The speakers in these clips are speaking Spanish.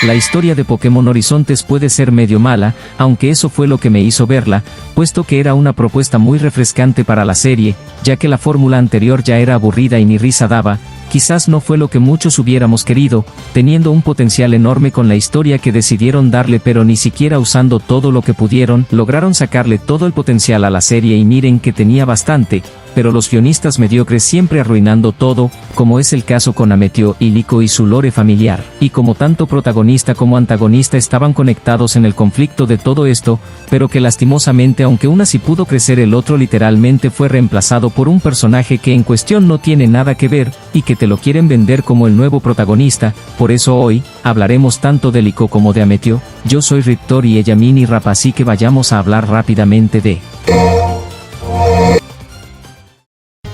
La historia de Pokémon Horizontes puede ser medio mala, aunque eso fue lo que me hizo verla, puesto que era una propuesta muy refrescante para la serie, ya que la fórmula anterior ya era aburrida y ni risa daba. Quizás no fue lo que muchos hubiéramos querido, teniendo un potencial enorme con la historia que decidieron darle, pero ni siquiera usando todo lo que pudieron, lograron sacarle todo el potencial a la serie y miren que tenía bastante, pero los guionistas mediocres siempre arruinando todo, como es el caso con Ametio y Liko y su lore familiar, y como tanto protagonista como antagonista estaban conectados en el conflicto de todo esto, pero que lastimosamente aunque una sí pudo crecer, el otro literalmente fue reemplazado por un personaje que en cuestión no tiene nada que ver, y que te lo quieren vender como el nuevo protagonista. Por eso hoy, hablaremos tanto de Liko como de Ametio. Yo soy Riptor y ella Mini Rap, así que vayamos a hablar rápidamente de...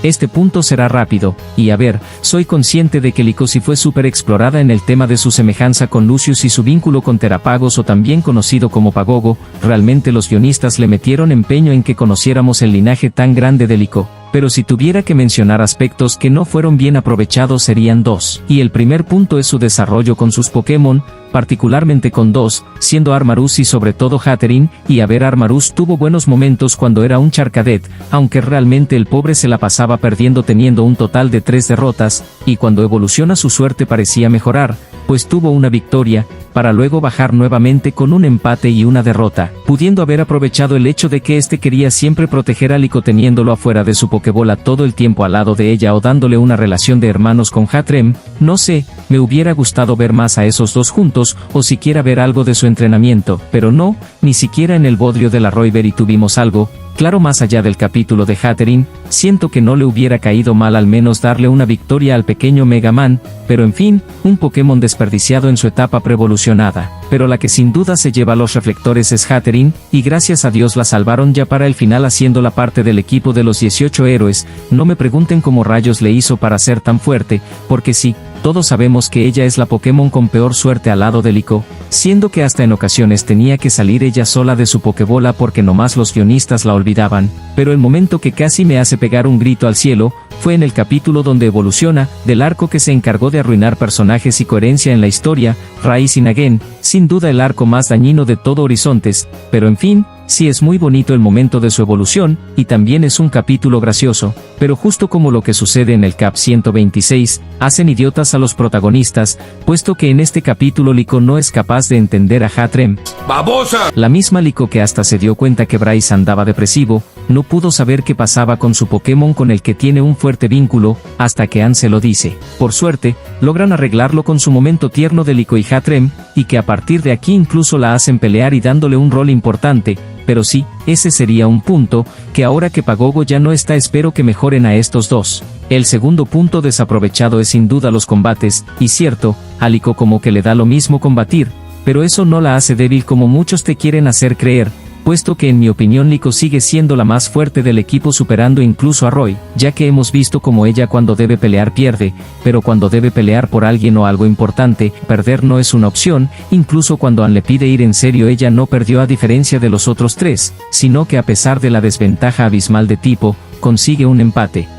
Este punto será rápido, y a ver, soy consciente de que Liko sí fue súper explorada en el tema de su semejanza con Lucius y su vínculo con Terapagos, o también conocido como Pagogo. Realmente los guionistas le metieron empeño en que conociéramos el linaje tan grande de Liko. Pero si tuviera que mencionar aspectos que no fueron bien aprovechados serían dos. Y el primer punto es su desarrollo con sus Pokémon, particularmente con dos, siendo Armarus y sobre todo Hatterene. Y a ver, Armarus tuvo buenos momentos cuando era un Charcadet, aunque realmente el pobre se la pasaba perdiendo teniendo un total de 3 derrotas, y cuando evoluciona su suerte parecía mejorar, pues tuvo una victoria, para luego bajar nuevamente con un empate y una derrota, pudiendo haber aprovechado el hecho de que este quería siempre proteger a Liko teniéndolo afuera de su Pokébola todo el tiempo al lado de ella, o dándole una relación de hermanos con Hattrem. No sé, me hubiera gustado ver más a esos dos juntos, o siquiera ver algo de su entrenamiento, pero no, ni siquiera en el bodrio de la Royberry tuvimos algo. Claro, más allá del capítulo de Hatterene, siento que no le hubiera caído mal al menos darle una victoria al pequeño Mega Man, pero en fin, un Pokémon desperdiciado en su etapa preevolucionada. Pero la que sin duda se lleva los reflectores es Hatterene, y gracias a Dios la salvaron ya para el final haciéndola parte del equipo de los 18 héroes. No me pregunten cómo rayos le hizo para ser tan fuerte, porque sí, todos sabemos que ella es la Pokémon con peor suerte al lado de Liko, siendo que hasta en ocasiones tenía que salir ella sola de su Pokébola porque nomás los guionistas la olvidaban. Pero el momento que casi me hace pegar un grito al cielo, fue en el capítulo donde evoluciona, del arco que se encargó de arruinar personajes y coherencia en la historia, Rising Again, sin duda el arco más dañino de todo Horizontes, pero en fin, sí es muy bonito el momento de su evolución, y también es un capítulo gracioso, pero justo como lo que sucede en el Cap 126, hacen idiotas a los protagonistas, puesto que en este capítulo Liko no es capaz de entender a Hattrem. ¡Babosa! La misma Liko que hasta se dio cuenta que Bryce andaba depresivo, no pudo saber qué pasaba con su Pokémon con el que tiene un fuerte vínculo, hasta que Anne se lo dice. Por suerte, logran arreglarlo con su momento tierno de Liko y Hattrem, y que a partir de aquí incluso la hacen pelear y dándole un rol importante. Pero sí, ese sería un punto, que ahora que Pagogo ya no está espero que mejoren a estos dos. El segundo punto desaprovechado es sin duda los combates, y cierto, a Liko como que le da lo mismo combatir, pero eso no la hace débil como muchos te quieren hacer creer, puesto que en mi opinión Liko sigue siendo la más fuerte del equipo superando incluso a Roy, ya que hemos visto como ella cuando debe pelear pierde, pero cuando debe pelear por alguien o algo importante, perder no es una opción. Incluso cuando Anne le pide ir en serio ella no perdió a diferencia de los otros tres, sino que a pesar de la desventaja abismal de tipo, consigue un empate.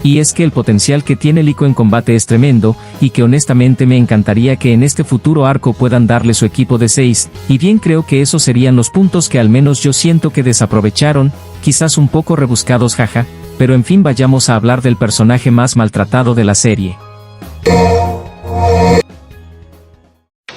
Y es que el potencial que tiene Liko en combate es tremendo, y que honestamente me encantaría que en este futuro arco puedan darle su equipo de 6, y bien creo que esos serían los puntos que al menos yo siento que desaprovecharon, quizás un poco rebuscados jaja, pero en fin, vayamos a hablar del personaje más maltratado de la serie.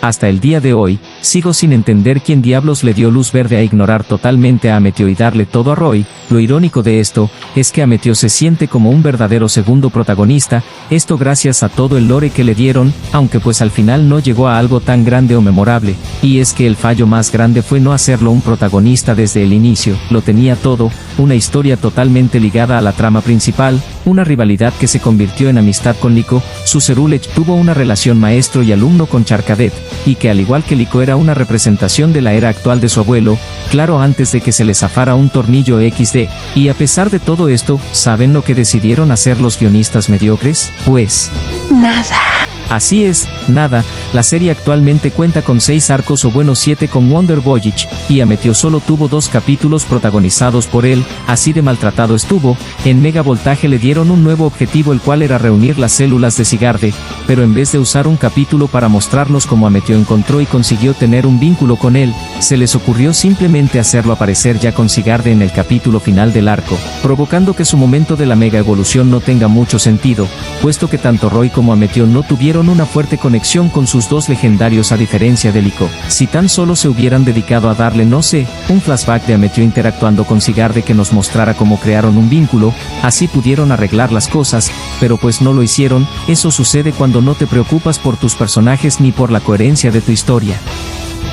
Hasta el día de hoy, sigo sin entender quién diablos le dio luz verde a ignorar totalmente a Ametio y darle todo a Roy. Lo irónico de esto, es que Ametio se siente como un verdadero segundo protagonista, esto gracias a todo el lore que le dieron, aunque pues al final no llegó a algo tan grande o memorable, y es que el fallo más grande fue no hacerlo un protagonista desde el inicio. Lo tenía todo, una historia totalmente ligada a la trama principal, una rivalidad que se convirtió en amistad con Liko, su Cerulege tuvo una relación maestro y alumno con Charcadet, y que al igual que Liko era una representación de la era actual de su abuelo, claro, antes de que se le zafara un tornillo XD. Y a pesar de todo esto, ¿saben lo que decidieron hacer los guionistas mediocres? Pues... nada. Así es, nada, la serie actualmente cuenta con 6 arcos o bueno 7 con Wonder Voyage, y Ameteo solo tuvo 2 capítulos protagonizados por él, así de maltratado estuvo. En Mega Voltaje le dieron un nuevo objetivo, el cual era reunir las células de Sigarde, pero en vez de usar un capítulo para mostrarnos cómo Ameteo encontró y consiguió tener un vínculo con él, se les ocurrió simplemente hacerlo aparecer ya con Sigarde en el capítulo final del arco, provocando que su momento de la mega evolución no tenga mucho sentido, puesto que tanto Roy como Ameteo no tuvieron una fuerte conexión con sus dos legendarios a diferencia de Liko. Si tan solo se hubieran dedicado a darle, no sé, un flashback de Ameteo interactuando con Sigarde que nos mostrara cómo crearon un vínculo, así pudieron arreglar las cosas, pero pues no lo hicieron. Eso sucede cuando no te preocupas por tus personajes ni por la coherencia de tu historia.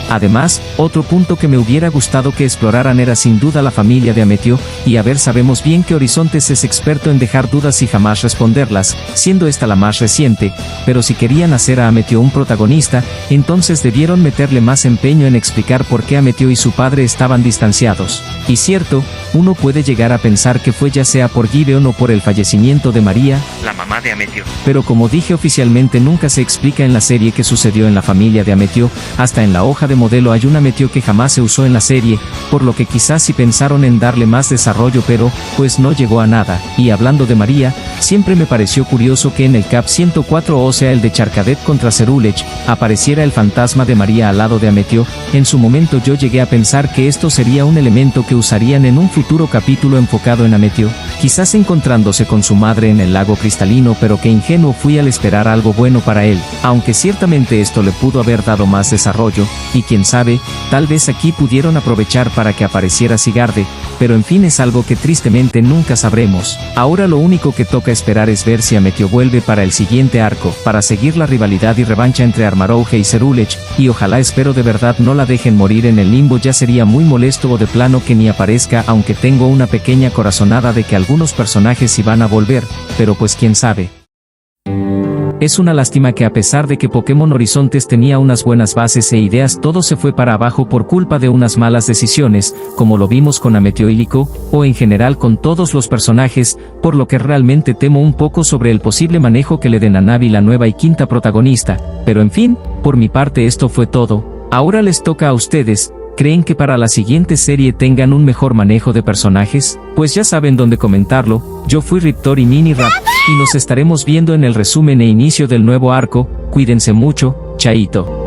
Además, otro punto que me hubiera gustado que exploraran era sin duda la familia de Ameteo, y a ver, sabemos bien que Horizontes es experto en dejar dudas y jamás responderlas, siendo esta la más reciente, pero si querían hacer a Ameteo un protagonista, entonces debieron meterle más empeño en explicar por qué Ameteo y su padre estaban distanciados. Y cierto, uno puede llegar a pensar que fue ya sea por Gideon o por el fallecimiento de María, la mamá de Ameteo, pero como dije oficialmente nunca se explica en la serie qué sucedió en la familia de Ameteo. Hasta en la hoja de modelo hay un Ameteo que jamás se usó en la serie, por lo que quizás sí pensaron en darle más desarrollo, pero pues no llegó a nada. Y hablando de María, siempre me pareció curioso que en el Cap 104, o sea el de Charcadet contra Cerulech, apareciera el fantasma de María al lado de Ameteo. En su momento yo llegué a pensar que esto sería un elemento que usarían en un futuro capítulo enfocado en Ameteo, quizás encontrándose con su madre en el lago cristalino, pero qué ingenuo fui al esperar algo bueno para él, aunque ciertamente esto le pudo haber dado más desarrollo, y quién sabe, tal vez aquí pudieron aprovechar para que apareciera Sigarde, pero en fin es algo que tristemente nunca sabremos. Ahora lo único que toca esperar es ver si Ameteo vuelve para el siguiente arco, para seguir la rivalidad y revancha entre Armarouge y Cerulech, y ojalá, espero de verdad, no la dejen morir en el limbo. Ya sería muy molesto o de plano que ni aparezca, aunque tengo una pequeña corazonada de que algunos personajes sí van a volver, pero pues quién sabe. Es una lástima que a pesar de que Pokémon Horizontes tenía unas buenas bases e ideas, todo se fue para abajo por culpa de unas malas decisiones, como lo vimos con Ameteo y Liko, o en general con todos los personajes, por lo que realmente temo un poco sobre el posible manejo que le den a Navi, la nueva y quinta protagonista. Pero en fin, por mi parte esto fue todo. Ahora les toca a ustedes. ¿Creen que para la siguiente serie tengan un mejor manejo de personajes? Pues ya saben dónde comentarlo. Yo fui Riptor y Mini Rap, y nos estaremos viendo en el resumen e inicio del nuevo arco. Cuídense mucho, chaito.